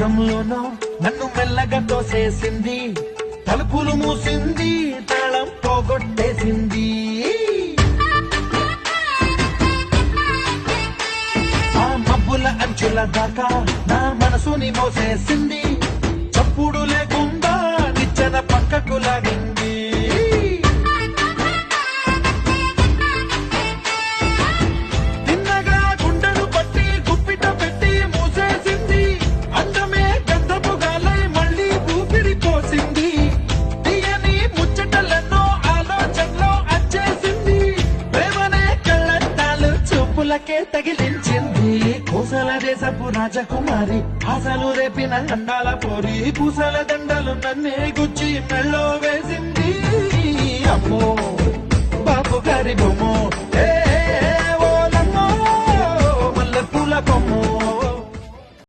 స్వర్గంలోనో నన్ను మెల్లగా తోసేసింది, తలుపులు మూసింది, తాళం పోగొట్టేసింది. ఆ మబ్బుల అంచుల దాకా నా మనసుని మోసేసింది, చప్పుడు లేకుండా నిచ్చెన పక్కకు లాగింది. తిన్నగా గుండెను పట్టి గుప్పిట పెట్టి మూసేసింది, అందమే గంధపు గాలై మళ్ళీ ఊపిరి పోసింది. తీయని ముచ్చటలెన్నో ఆలోచనలో అచ్చేసింది, ప్రేమనే కళ్ళట్టాలు చూపులకే తగిలించింది. కోసల దేశపు రాజకుమారి ఆశలు రేపిన అండాల పోరి, పూసల దండలు నన్నే గుచ్చి మెళ్ళో వేసింది. అమ్మో బాబు గారి బొమ్మో, ఓ లమ్మో మల్లె పూల కొమ్మో.